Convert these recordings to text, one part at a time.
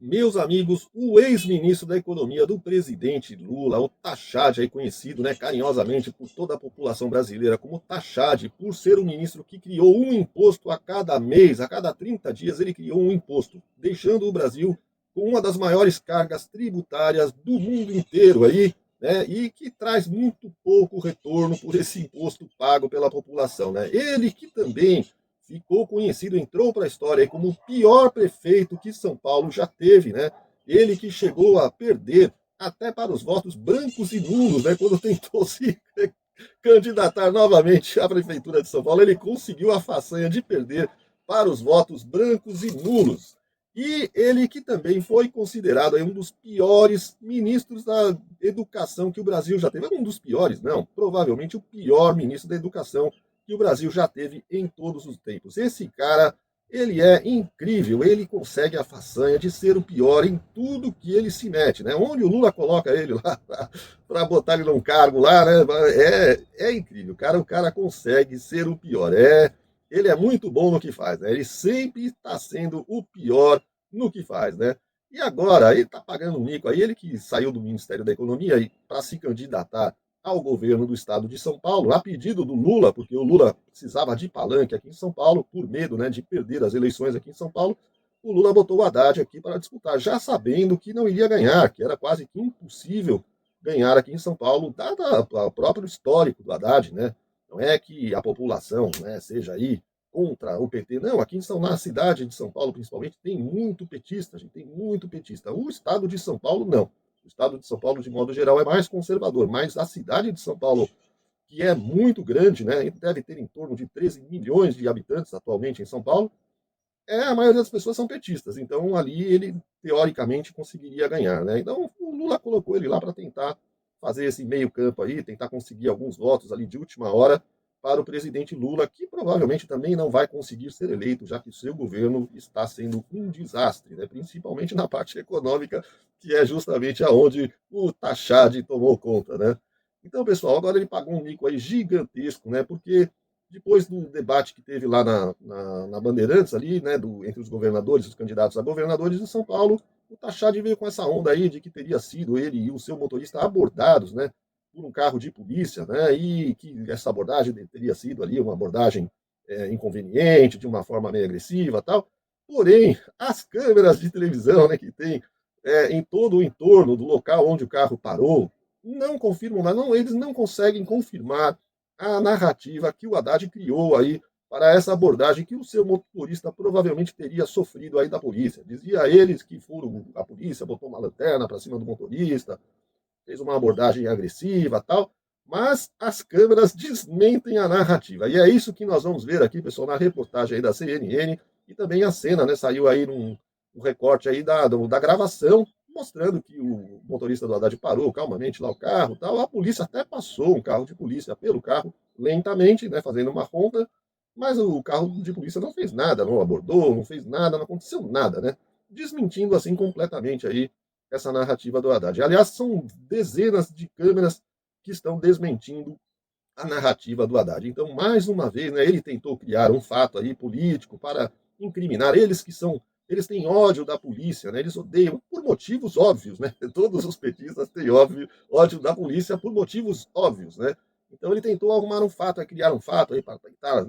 Meus amigos, o ex-ministro da Economia do presidente Lula, o Tachad, aí conhecido, carinhosamente por toda a população brasileira como Tachad, por ser o ministro que criou um imposto a cada mês, a cada 30 dias ele criou um imposto, deixando o Brasil com uma das maiores cargas tributárias do mundo inteiro aí, e que traz muito pouco retorno por esse imposto pago pela população, né? Ele que também ficou conhecido, entrou para a história como o pior prefeito que São Paulo já teve, né? Ele que chegou a perder até para os votos brancos e nulos, né? Quando tentou se candidatar novamente à prefeitura de São Paulo, ele conseguiu a façanha de perder para os votos brancos e nulos. E ele que também foi considerado aí um dos piores ministros da educação que o Brasil já teve. Um dos piores, não, provavelmente o pior ministro da educação que o Brasil já teve em todos os tempos. Esse cara, ele é incrível, ele consegue a façanha de ser o pior em tudo que ele se mete, né? Onde o Lula coloca ele lá para botar ele num cargo lá, né? É incrível, o cara consegue ser o pior. Ele é muito bom no que faz, né? Ele sempre está sendo o pior no que faz, né? E agora, ele está pagando um mico aí, ele que saiu do Ministério da Economia para se candidatar ao governo do estado de São Paulo, a pedido do Lula, porque o Lula precisava de palanque aqui em São Paulo, por medo, de perder as eleições aqui em São Paulo, o Lula botou o Haddad aqui para disputar, já sabendo que não iria ganhar, que era quase que impossível ganhar aqui em São Paulo, dado o próprio histórico do Haddad, né? Não é que a população, seja aí contra o PT, não, aqui na cidade de São Paulo, principalmente, tem muito petista, gente, tem muito petista. O estado de São Paulo, não. O estado de São Paulo, de modo geral, é mais conservador, mas a cidade de São Paulo, que é muito grande, deve ter em torno de 13 milhões de habitantes atualmente em São Paulo, a maioria das pessoas são petistas, então ali ele, teoricamente, conseguiria ganhar, né? Então o Lula colocou ele lá para tentar fazer esse meio campo aí, tentar conseguir alguns votos ali de última hora para o presidente Lula, que provavelmente também não vai conseguir ser eleito, já que o seu governo está sendo um desastre, né? Principalmente na parte econômica, que é justamente aonde o Tachad tomou conta, né? Então, pessoal, agora ele pagou um mico aí gigantesco, né? Porque depois do debate que teve lá na Bandeirantes, ali, entre os governadores, os candidatos a governadores de São Paulo, o Tachad veio com essa onda aí de que teria sido ele e o seu motorista abordados, por um carro de polícia, e que essa abordagem teria sido ali uma abordagem inconveniente, de uma forma meio agressiva, tal. Porém, as câmeras de televisão, que tem em todo o entorno do local onde o carro parou, não confirmam nada, eles não conseguem confirmar a narrativa que o Haddad criou aí para essa abordagem que o seu motorista provavelmente teria sofrido aí da polícia. Dizia eles que a polícia botou uma lanterna para cima do motorista, fez uma abordagem agressiva, tal, mas as câmeras desmentem a narrativa. E é isso que nós vamos ver aqui, pessoal, na reportagem aí da CNN, e também a cena, saiu aí um recorte aí da gravação, mostrando que o motorista do Haddad parou calmamente lá o carro, tal. A polícia até passou um carro de polícia pelo carro, lentamente, fazendo uma ronda, mas o carro de polícia não fez nada, não abordou, não fez nada, não aconteceu nada, desmentindo assim completamente aí essa narrativa do Haddad. Aliás, são dezenas de câmeras que estão desmentindo a narrativa do Haddad. Então, mais uma vez, ele tentou criar um fato aí político para incriminar eles têm ódio da polícia, eles odeiam por motivos óbvios, Todos os petistas têm ódio da polícia por motivos óbvios, Então ele tentou arrumar um fato, criar um fato aí para tentar,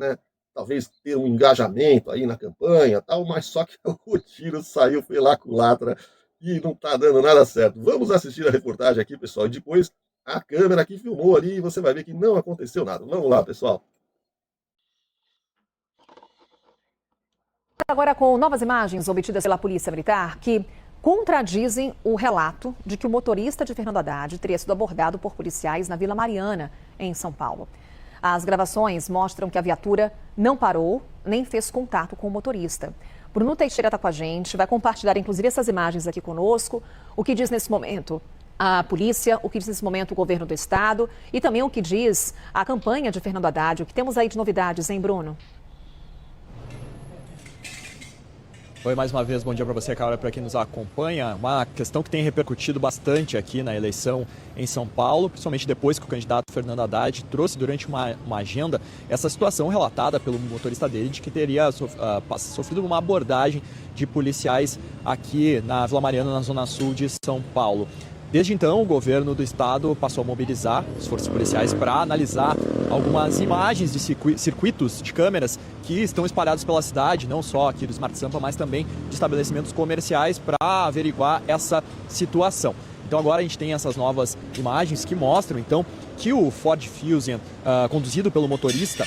talvez ter um engajamento aí na campanha, tal, mas só que o tiro saiu pela culatra e não está dando nada certo. Vamos assistir a reportagem aqui, pessoal, e depois a câmera que filmou ali, você vai ver que não aconteceu nada. Vamos lá, pessoal. Agora com novas imagens obtidas pela Polícia Militar que contradizem o relato de que o motorista de Fernando Haddad teria sido abordado por policiais na Vila Mariana, em São Paulo. As gravações mostram que a viatura não parou nem fez contato com o motorista. Bruno Teixeira está com a gente, vai compartilhar inclusive essas imagens aqui conosco. O que diz nesse momento a polícia, o que diz nesse momento o governo do estado e também o que diz a campanha de Fernando Haddad. O que temos aí de novidades, hein, Bruno? Oi, mais uma vez, bom dia para você, Carol, para quem nos acompanha. Uma questão que tem repercutido bastante aqui na eleição em São Paulo, principalmente depois que o candidato Fernando Haddad trouxe durante uma agenda essa situação relatada pelo motorista dele de que teria sofrido uma abordagem de policiais aqui na Vila Mariana, na zona sul de São Paulo. Desde então, o governo do estado passou a mobilizar as forças policiais para analisar algumas imagens de circuitos de câmeras que estão espalhados pela cidade, não só aqui do Smart Sampa, mas também de estabelecimentos comerciais para averiguar essa situação. Então agora a gente tem essas novas imagens que mostram, então, que o Ford Fusion, conduzido pelo motorista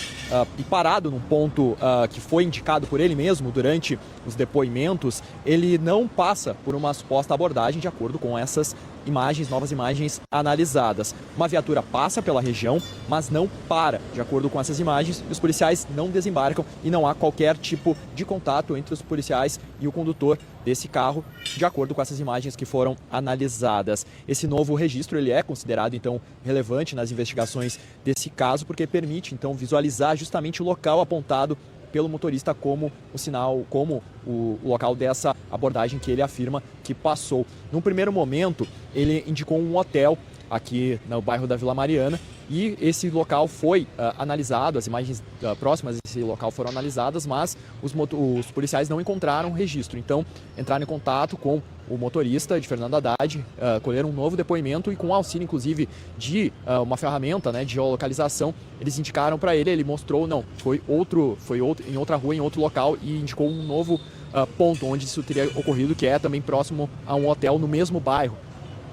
e parado num ponto que foi indicado por ele mesmo durante os depoimentos, ele não passa por uma suposta abordagem de acordo com essas imagens, novas imagens analisadas. Uma viatura passa pela região, mas não para, de acordo com essas imagens, e os policiais não desembarcam e não há qualquer tipo de contato entre os policiais e o condutor desse carro, de acordo com essas imagens que foram analisadas. Esse novo registro ele é considerado, então, relevante nas investigações desse caso, porque permite, então, visualizar justamente o local apontado pelo motorista como o sinal, como o local dessa abordagem que ele afirma que passou. Num primeiro momento, ele indicou um hotel aqui no bairro da Vila Mariana e esse local foi analisado, as imagens próximas desse local foram analisadas, mas os policiais não encontraram registro. Então, entraram em contato com o motorista de Fernando Haddad, colheram um novo depoimento e com auxílio, inclusive, de uma ferramenta, né, de geolocalização, eles indicaram para ele, ele mostrou, não, foi em outra rua, em outro local e indicou um novo ponto onde isso teria ocorrido, que é também próximo a um hotel no mesmo bairro.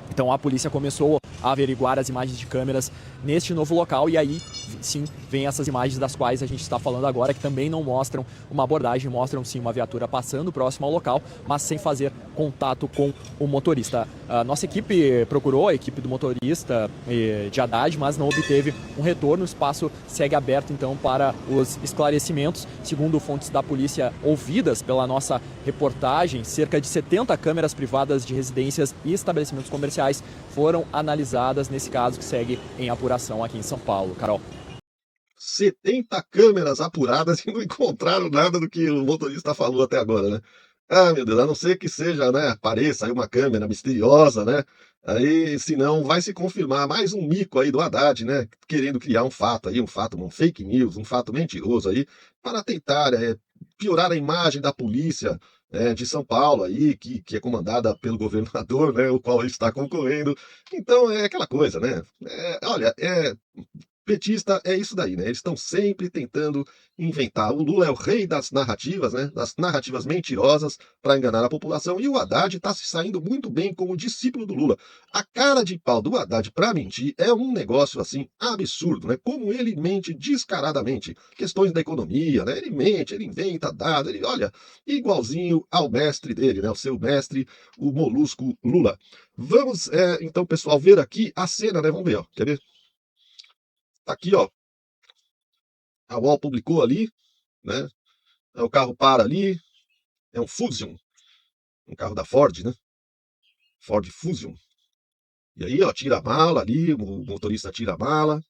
Então a polícia começou a averiguar as imagens de câmeras neste novo local e aí sim vem essas imagens das quais a gente está falando agora, que também não mostram uma abordagem, mostram sim uma viatura passando próximo ao local, mas sem fazer contato com o motorista. A nossa equipe procurou a equipe do motorista de Haddad, mas não obteve um retorno. O espaço segue aberto então para os esclarecimentos. Segundo fontes da polícia ouvidas pela nossa reportagem, cerca de 70 câmeras privadas de residências e estabelecimentos comerciais foram analisadas nesse caso que segue em apuração aqui em São Paulo. Carol. 70 câmeras apuradas e não encontraram nada do que o motorista falou até agora, né? Ah, meu Deus, a não ser que seja, né, apareça aí uma câmera misteriosa, né? Aí, senão, vai se confirmar mais um mico aí do Haddad, né? Querendo criar um fato aí, um fake news, um fato mentiroso aí, para tentar piorar a imagem da polícia de São Paulo aí, que é comandada pelo governador, né? O qual ele está concorrendo. Então, é aquela coisa, né? Olha, petista é isso daí, né? Eles estão sempre tentando inventar. O Lula é o rei das narrativas, né? Das narrativas mentirosas para enganar a população. E o Haddad está se saindo muito bem como discípulo do Lula. A cara de pau do Haddad para mentir é um negócio assim absurdo, né? Como ele mente descaradamente. Questões da economia, né? Ele mente, ele inventa dados, ele olha igualzinho ao mestre dele, né? O seu mestre, o Molusco Lula. Vamos, então, pessoal, ver aqui a cena, né? Vamos ver, ó. Quer ver? Tá aqui, ó. A UOL publicou ali, né? O carro para ali. É um Fusion. Um carro da Ford, né? Ford Fusion. E aí, ó, tira a mala ali, o motorista tira a mala.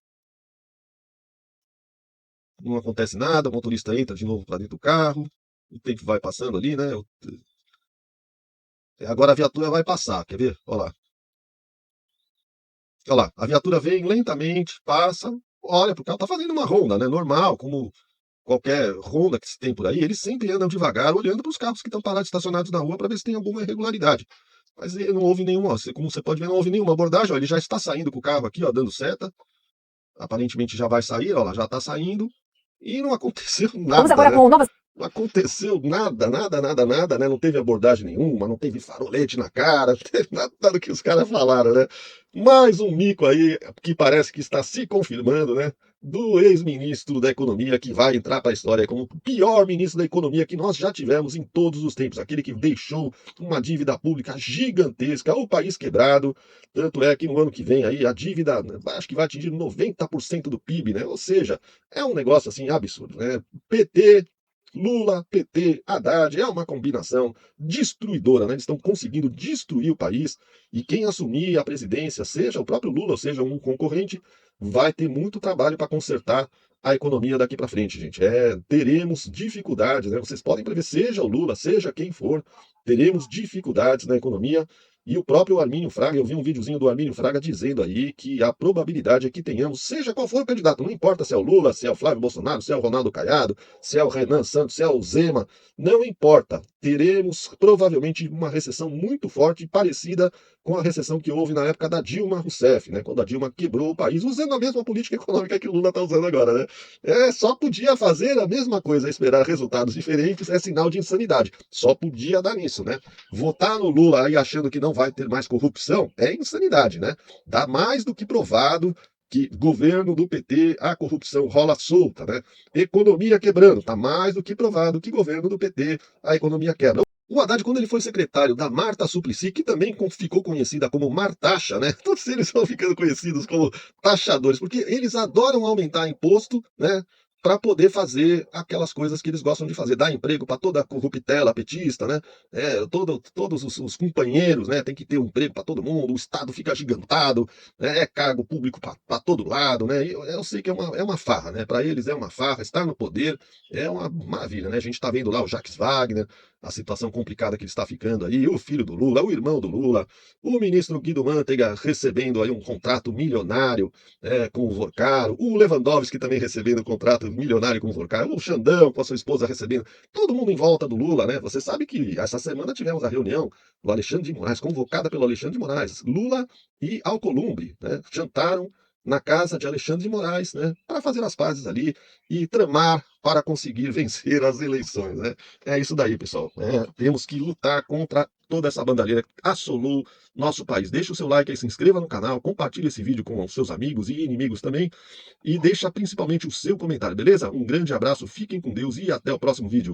Não acontece nada, o motorista entra de novo para dentro do carro. O tempo vai passando ali, né? Agora a viatura vai passar, quer ver? Olha lá. Olha lá, a viatura vem lentamente, passa, olha, porque ela tá fazendo uma ronda, né? Normal, como qualquer ronda que se tem por aí, eles sempre andam devagar, olhando para os carros que estão parados, estacionados na rua, para ver se tem alguma irregularidade. Mas não houve nenhuma, como você pode ver, não houve nenhuma abordagem. Ó, ele já está saindo com o carro aqui, ó, dando seta. Aparentemente já vai sair, ó, já está saindo. E não aconteceu nada. Vamos agora né? com novas. Não aconteceu nada, né? Não teve abordagem nenhuma, não teve farolete na cara, não teve nada do que os caras falaram, né? Mais um mico aí que parece que está se confirmando, né? Do ex-ministro da Economia que vai entrar para a história como o pior ministro da Economia que nós já tivemos em todos os tempos. Aquele que deixou uma dívida pública gigantesca, o país quebrado. Tanto é que no ano que vem aí a dívida acho que vai atingir 90% do PIB, né? Ou seja, é um negócio assim absurdo, né? PT, Lula, PT, Haddad, é uma combinação destruidora, né? Eles estão conseguindo destruir o país e quem assumir a presidência, seja o próprio Lula, ou seja um concorrente, vai ter muito trabalho para consertar a economia daqui para frente, gente. Teremos dificuldades, né? Vocês podem prever, seja o Lula, seja quem for, teremos dificuldades na economia. E o próprio Armínio Fraga, eu vi um videozinho do Armínio Fraga dizendo aí que a probabilidade é que tenhamos, seja qual for o candidato, não importa se é o Lula, se é o Flávio Bolsonaro, se é o Ronaldo Caiado, se é o Renan Santos, se é o Zema, não importa. Teremos provavelmente uma recessão muito forte, parecida com a recessão que houve na época da Dilma Rousseff, né? Quando a Dilma quebrou o país, usando a mesma política econômica que o Lula está usando agora, né? Só podia fazer a mesma coisa, esperar resultados diferentes, é sinal de insanidade. Só podia dar nisso, né? Votar no Lula aí achando que não vai ter mais corrupção é insanidade, né? Dá mais do que provado que governo do PT, a corrupção rola solta, né? Economia quebrando, tá mais do que provado que governo do PT, a economia quebra. O Haddad, quando ele foi secretário da Marta Suplicy, que também ficou conhecida como Martaxa, né? Todos eles estão ficando conhecidos como taxadores, porque eles adoram aumentar imposto, né? Para poder fazer aquelas coisas que eles gostam de fazer, dar emprego para toda a corruptela petista, né? Todos os companheiros, né? Tem que ter um emprego para todo mundo, o Estado fica agigantado, né? É cargo público para todo lado, né? Eu sei que é uma farra, né? Para eles é uma farra, estar no poder é uma maravilha, né? A gente está vendo lá o Jacques Wagner, a situação complicada que ele está ficando aí, o filho do Lula, o irmão do Lula, o ministro Guido Mantega recebendo aí um contrato milionário com o Vorcaro, o Lewandowski também recebendo um contrato milionário com o Vorcaro, o Xandão com a sua esposa recebendo, todo mundo em volta do Lula, né? Você sabe que essa semana tivemos a reunião do Alexandre de Moraes, convocada pelo Alexandre de Moraes, Lula e Alcolumbre, né? Jantaram na casa de Alexandre de Moraes, né, para fazer as pazes ali e tramar para conseguir vencer as eleições, né? É isso daí, pessoal. Temos que lutar contra toda essa bandalheira que assolou nosso país. Deixa o seu like aí, se inscreva no canal, compartilhe esse vídeo com os seus amigos e inimigos também e deixa principalmente o seu comentário, beleza? Um grande abraço, fiquem com Deus e até o próximo vídeo.